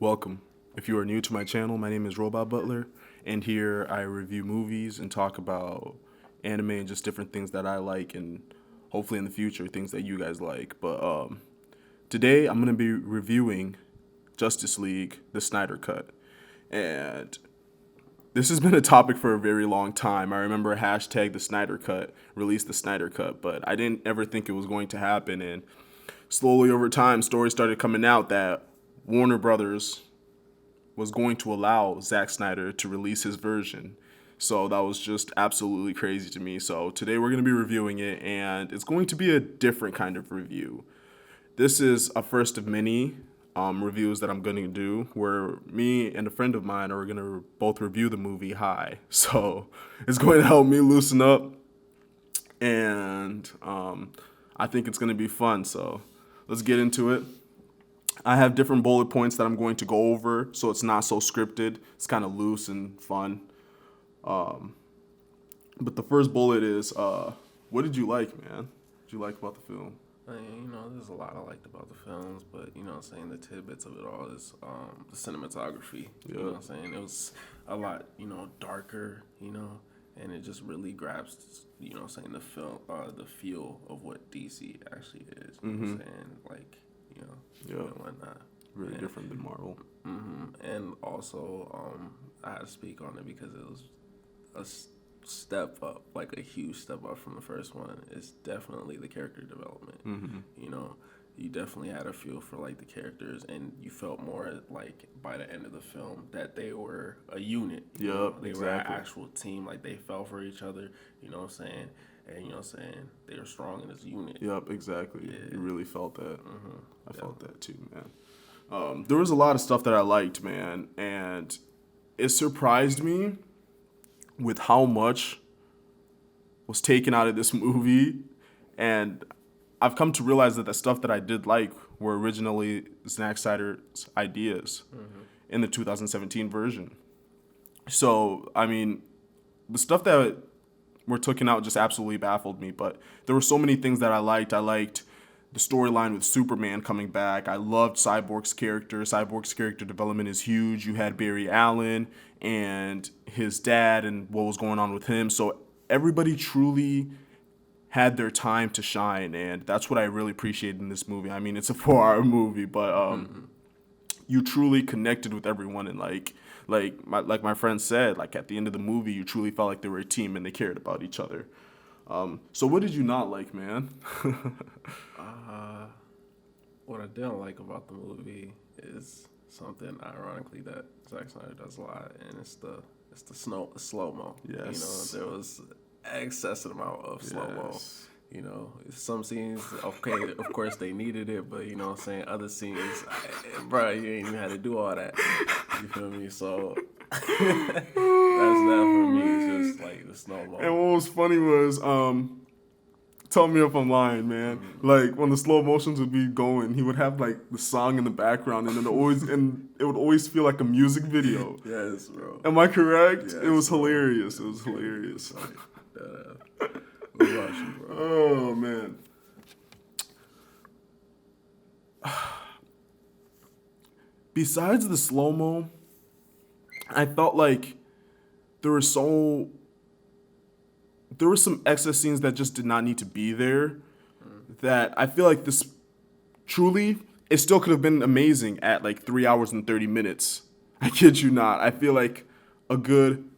Welcome. If you are new to my channel, my name is Robot Butler, and here I review movies and talk about anime and just different things that I like, and hopefully in the future things that you guys like. But today I'm gonna be reviewing Justice League: The Snyder Cut, and this has been a topic for a very long time. I remember hashtag the Snyder Cut, release the Snyder Cut, but I didn't ever think it was going to happen, and slowly over time, stories started coming out that Warner Brothers was going to allow Zack Snyder to release his version. So that was just absolutely crazy to me. So today we're going to be reviewing it, and it's going to be a different kind of review. This is a first of many reviews that I'm going to do, where me and a friend of mine are going to both review the movie High. So it's going to help me loosen up, and I think it's going to be fun. So let's get into it. I have different bullet points that I'm going to go over, so it's not so scripted. It's kind of loose and fun. But the first bullet is, what did you like, man? What did you like about the film? There's a lot I liked about the films, but I'm saying the tidbits of it all is the cinematography. You know what I'm saying? It was a lot, darker, and it just really grabs, the film, the feel of what DC actually is. You know what I'm saying? Like, and whatnot. Really different than Marvel. And also, I had to speak on it because it was step up, like a huge step up from the first one. It's definitely the character development. You definitely had a feel for like the characters, and you felt more like by the end of the film that they were a unit. They were an actual team. Like they fell for each other. You know what I'm saying? And they were strong in this unit. Yep, exactly. Yeah. You really felt that. I felt that too, man. There was a lot of stuff that I liked, man, and it surprised me with how much was taken out of this movie, and I've come to realize that the stuff that I did like were originally Zack Snyder's ideas in the 2017 version. So, I mean, the stuff that were taken out just absolutely baffled me, but there were so many things that I liked. I liked the storyline with Superman coming back. I loved Cyborg's character. Cyborg's character development is huge. You had Barry Allen and his dad and what was going on with him. So everybody truly had their time to shine, and that's what I really appreciated in this movie. I mean, it's a 4-hour movie, but you truly connected with everyone, and like my friend said, like at the end of the movie, you truly felt like they were a team and they cared about each other. So what did you not like, man? What I didn't like about the movie is something ironically that Zack Snyder does a lot, and it's the slow mo. Yes. There was excessive amount of slow mo. Some scenes, okay, of course they needed it, but what I'm saying, other scenes, bro, you ain't even had to do all that. You feel me? So that's that for me. It's just like the snowball. And what was funny was, tell me if I'm lying, man. Like when the slow motions would be going, he would have like the song in the background, and it would always feel like a music video. Yes, bro. Am I correct? Yes, it was bro. hilarious. It was hilarious. What about you, bro? Oh man. Besides the slow mo, I felt like there were some excess scenes that just did not need to be there. That I feel like this truly, it still could have been amazing at like 3 hours and 30 minutes. I kid you not. I feel like a good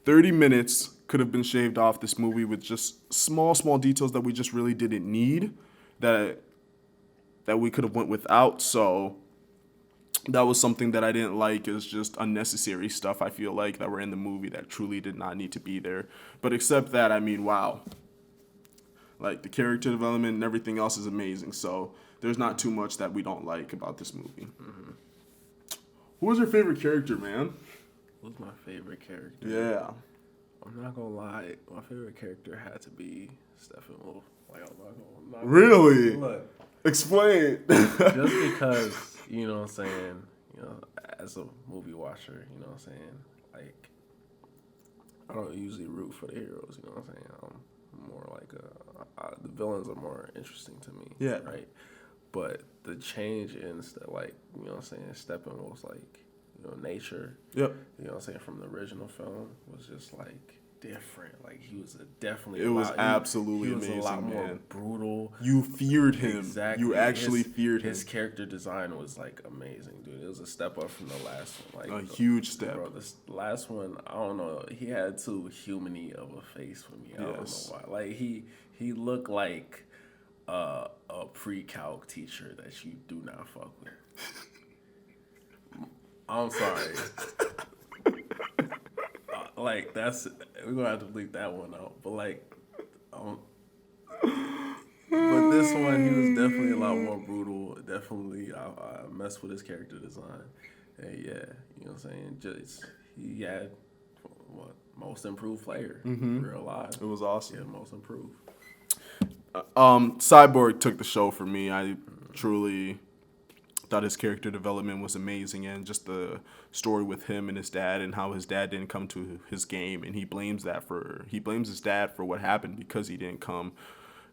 30 minutes could have been shaved off this movie with just small details that we just really didn't need, that we could have went without. So that was something that I didn't like. Is just unnecessary stuff, I feel like, that were in the movie that truly did not need to be there. But except that, I mean, wow. Like, the character development and everything else is amazing. So there's not too much that we don't like about this movie. Who was your favorite character, man? Who's my favorite character? Yeah. I'm not gonna lie. My favorite character had to be Steppenwolf. Like, I'm not gonna Really? look. Explain. Just because, what I'm saying, as a movie watcher, what I'm saying, like, I don't usually root for the heroes, what I'm saying. I'm more like, the villains are more interesting to me. Yeah. Right? But the change in like, you know what I'm saying, Steppenwolf's like, you know, nature. Yep. You know what I'm saying, from the original film was just like different. Like he was definitely It was absolutely he was amazing, a lot more man. brutal. You feared him. Exactly. You actually feared him. His character design was like amazing, dude. It was a step up from the last one. Like A huge step. Bro, this last one, I don't know. He had too human-y of a face for me. I don't know why. Like he looked like a pre-calc teacher that you do not fuck with. I'm sorry. Like that's we're gonna have to bleep that one out. But like, but this one he was definitely a lot more brutal. Definitely, I messed with his character design. And yeah, you know what I'm saying. Just he had what most improved player, real live. It was awesome. Yeah, most improved. Cyborg took the show for me. I truly thought his character development was amazing, and just the story with him and his dad, and how his dad didn't come to his game, and he blames his dad for what happened because he didn't come,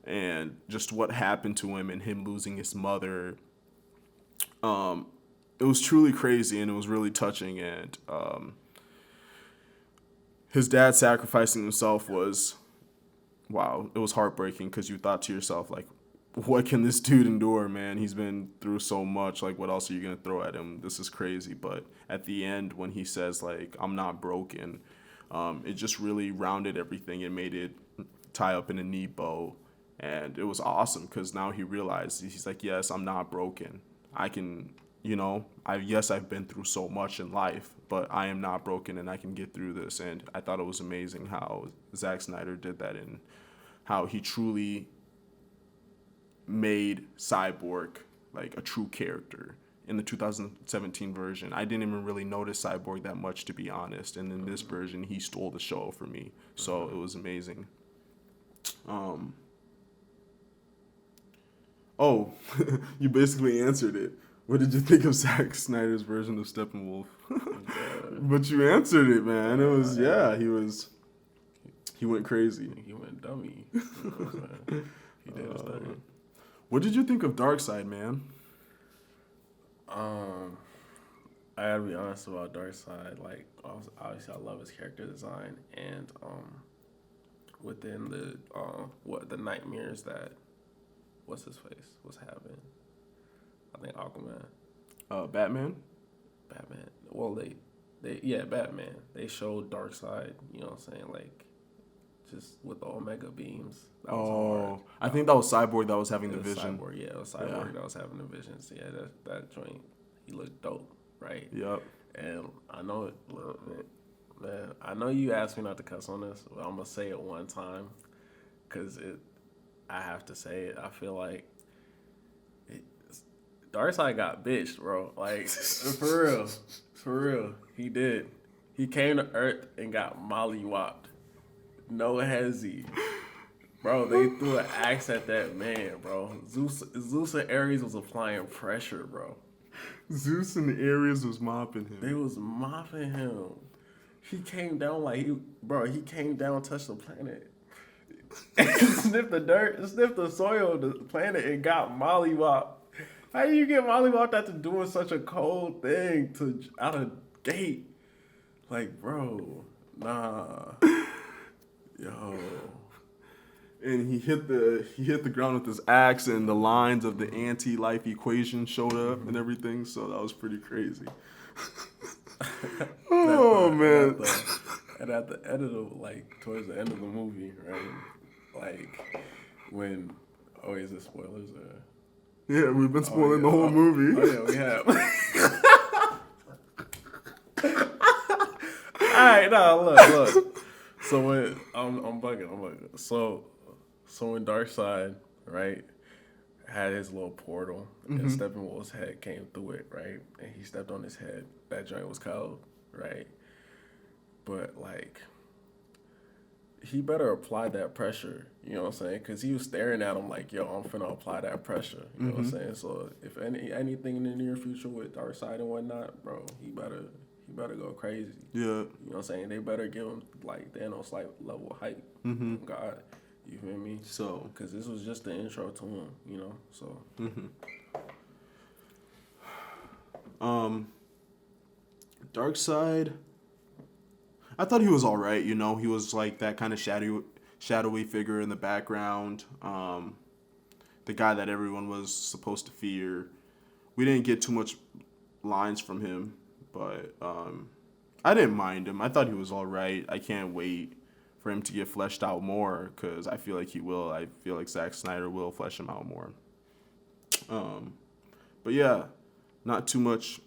and just what happened to him and him losing his mother. It was truly crazy, and it was really touching, and his dad sacrificing himself was, wow, it was heartbreaking, because you thought to yourself, like, what can this dude endure, man? He's been through so much. Like, what else are you going to throw at him? This is crazy. But at the end, when he says, like, I'm not broken, it just really rounded everything and made it tie up in a neat bow. And it was awesome, because now he realized, he's like, yes, I'm not broken. I can, you know, I've been through so much in life, but I am not broken, and I can get through this. And I thought it was amazing how Zack Snyder did that, and how he truly made Cyborg like a true character. In the 2017 version, I didn't even really notice Cyborg that much, to be honest. And in this version, he stole the show for me. So it was amazing. Oh, you basically answered it. What did you think of Zack Snyder's version of Steppenwolf? But you answered it, man. It was, he went crazy. He went dummy. You know what I'm saying? He did his thing. What did you think of Darkseid, man? I gotta be honest about Darkseid. Like, obviously, I love his character design, and within the the nightmares that what's his face was having. I think Aquaman. Batman. Well, Batman. They showed Darkseid. You know what I'm saying? Like, just with the Omega beams. That was hard. I think that was Cyborg that was having the vision. Cyborg, it was Cyborg that was having the visions. Yeah, that joint, he looked dope, right? Yep. And I know it, man. I know you asked me not to cuss on this, but I'm gonna say it one time, cause I have to say it. I feel like Darkseid got bitched, bro. Like for real, he did. He came to Earth and got mollywopped. No hezzy. Bro, they threw an axe at that man, bro. Zeus and Ares was applying pressure, bro. Zeus and Ares was mopping him. They was mopping him. He came down he came down, touched the planet. Sniffed the dirt, sniffed the soil of the planet, and got mollywopped. How do you get mollywopped after doing such a cold thing out of gate? Like, bro, nah. Yo. And he hit the ground with his axe, and the lines of the anti-life equation showed up and everything. So that was pretty crazy. Man! And at the end of towards the end of the movie, right? Like when is this spoilers? Yeah, we've been spoiling the whole movie. Oh yeah, we have. All right, now look. So when I'm bugging. So when Darkseid, right, had his little portal, and Steppenwolf's head came through it, right, and he stepped on his head. That joint was cold, right? But like, he better apply that pressure. You know what I'm saying? Because he was staring at him like, "Yo, I'm finna apply that pressure." You know what I'm saying? So if anything in the near future with Darkseid and whatnot, bro, he better go crazy. Yeah. You know what I'm saying? They better give him like Thanos like level hype. God, you feel me? So, because this was just the intro to him, you know. So. Dark Side. I thought he was all right. You know, he was like that kind of shadowy figure in the background. The guy that everyone was supposed to fear. We didn't get too much lines from him, but I didn't mind him. I thought he was all right. I can't wait for him to get fleshed out more because I feel like he will. I feel like Zack Snyder will flesh him out more. But yeah, not too much.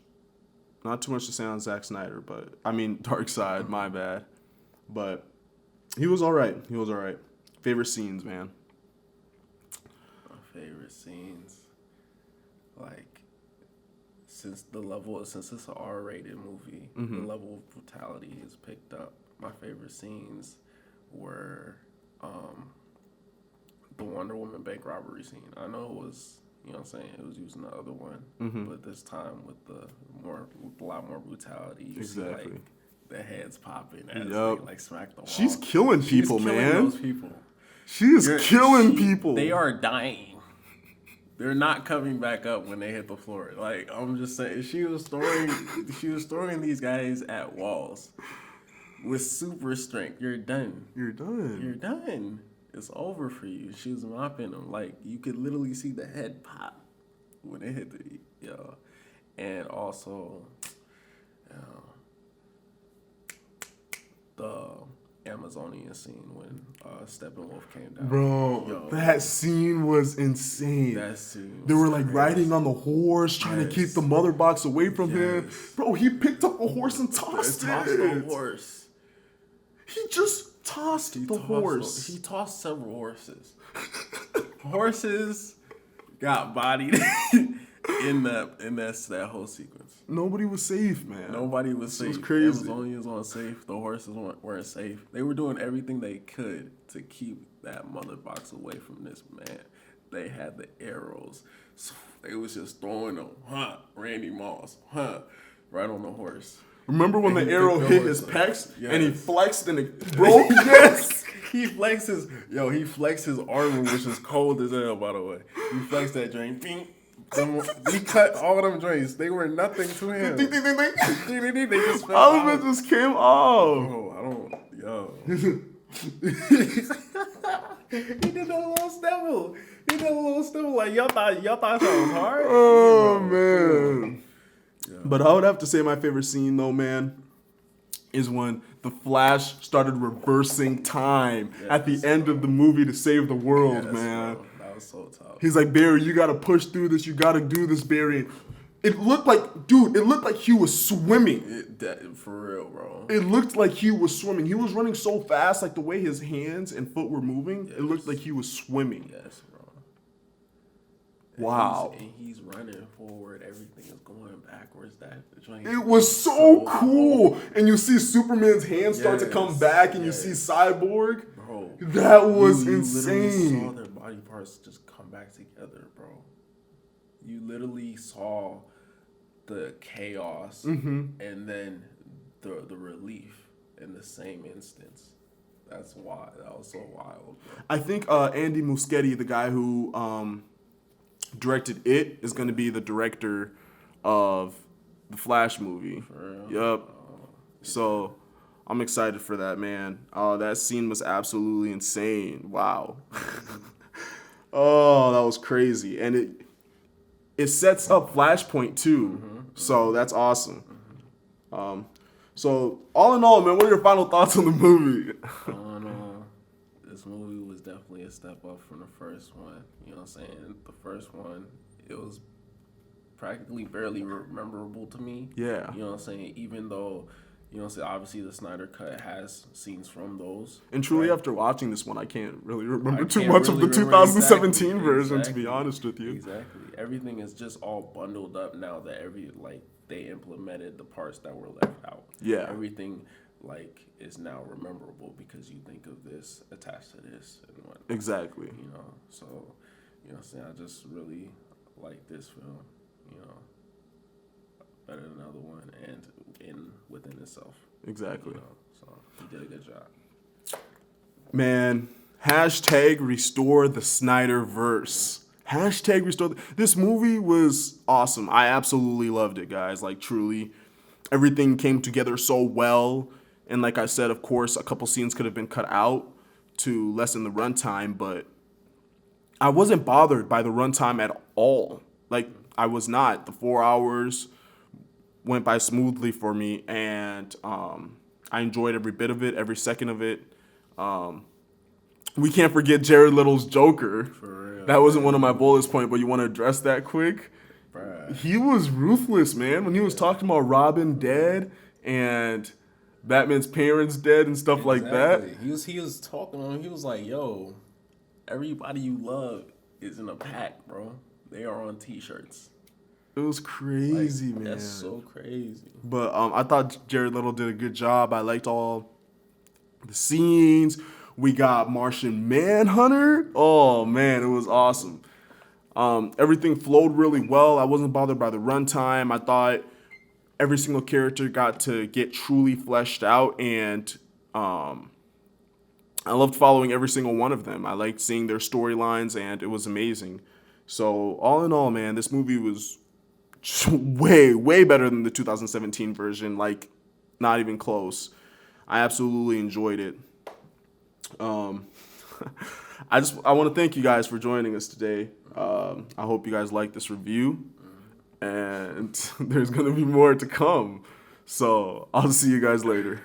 Not too much to say on Zack Snyder, but I mean Dark Side. My bad. But he was all right. He was all right. Favorite scenes, man. My favorite scenes, like since it's an R-rated movie, the level of brutality is picked up. My favorite scenes were the Wonder Woman bank robbery scene. I know it was, you know what I'm saying, it was using the other one, but this time with a lot more brutality. You see like the heads popping as they like smack the wall. She's killing people, She's killing man. those people. She is killing people. They are dying. They're not coming back up when they hit the floor. Like, I'm just saying, she was throwing these guys at walls with super strength. You're done. You're done. You're done. It's over for you. She was mopping them. Like, you could literally see the head pop when they hit and also, the Amazonian scene when Steppenwolf came down. Bro, that scene was insane. That scene was they were like crazy. riding on the horse, trying to keep the mother box away from him. Bro, he picked up a horse and tossed the horse. He just tossed the horse. He tossed several horses. Horses got bodied in that whole sequence. Nobody was safe, man. Nobody was safe. It was crazy. Amazonians weren't safe. The horses weren't safe. They were doing everything they could to keep that mother box away from this man. They had the arrows. So they was just throwing them, Randy Moss, right on the horse. Remember when the arrow hit his pecs and he flexed and it broke? Yes. He flexed his armor, which is cold as hell, by the way. He flexed that joint. Bing. He cut all of them joints. They were nothing to him. They just fell all out. of it just came off. Oh, He did a little stubble. Like, y'all thought that was hard? Oh, man. Yeah. But I would have to say my favorite scene, though, man, is when the Flash started reversing time at the end of the movie to save the world, man. Bro. That was so tough. He's like, Barry, you got to push through this. You got to do this, Barry. It looked like he was swimming. For real, bro. It looked like he was swimming. He was running so fast, like the way his hands and foot were moving, it looked like he was swimming. Yes, bro. Wow. And he's running forward. Everything is going backwards. It was so cool. And you see Superman's hands start to come back, and you see Cyborg. Bro, that was you insane. literally saw their body parts just come back together, bro. You literally saw the chaos and then the relief in the same instance. That's why that was so wild, bro. I think Andy Muschietti, the guy who directed it, is going to be the director of the Flash movie. For real? Yep. So I'm excited for that, man. That scene was absolutely insane. Wow. Oh, that was crazy. And it sets up Flashpoint too. So that's awesome. So all in all, man, what are your final thoughts on the movie? All in all, this movie was definitely a step up from the first one. You know what I'm saying? The first one, it was practically barely memorable to me. Yeah. You know what I'm saying? Even though, you know what I'm saying, obviously the Snyder Cut has scenes from those. And truly, right? after watching this one, I can't really remember too much of the 2017 version, to be honest with you. Exactly. Everything is just all bundled up now that they implemented the parts that were left out. Yeah. Everything is now rememberable because you think of this attached to this and whatnot. Exactly. You know, so, you know what I'm saying, I just really like this film, you know, better than the other one and within itself. Exactly. You know, so he did a good job. Man, #restore the Snyderverse. Hashtag restore. This movie was awesome. I absolutely loved it, guys. Like, truly, everything came together so well. And like I said, of course, a couple scenes could have been cut out to lessen the runtime, but I wasn't bothered by the runtime at all. Like, I was not. The 4 hours went by smoothly for me, and I enjoyed every bit of it, every second of it. We can't forget Jared Little's Joker. For real. That wasn't one of my bullets point, but you want to address that quick? Bruh. He was ruthless, man. When he was talking about Robin dead and Batman's parents dead and stuff like that. He was talking on. He was like, "Yo, everybody you love is in a pack, bro. They are on T-shirts." It was crazy, Like, man. that's so crazy. But I thought Jared Little did a good job. I liked all the scenes. We got Martian Manhunter. Oh man, it was awesome. Everything flowed really well. I wasn't bothered by the runtime. I thought every single character got to get truly fleshed out, and I loved following every single one of them. I liked seeing their storylines, and it was amazing. So all in all, man, this movie was way, way better than the 2017 version. Like, not even close. I absolutely enjoyed it. I want to thank you guys for joining us today. I hope you guys like this review, and there's gonna be more to come. So I'll see you guys later.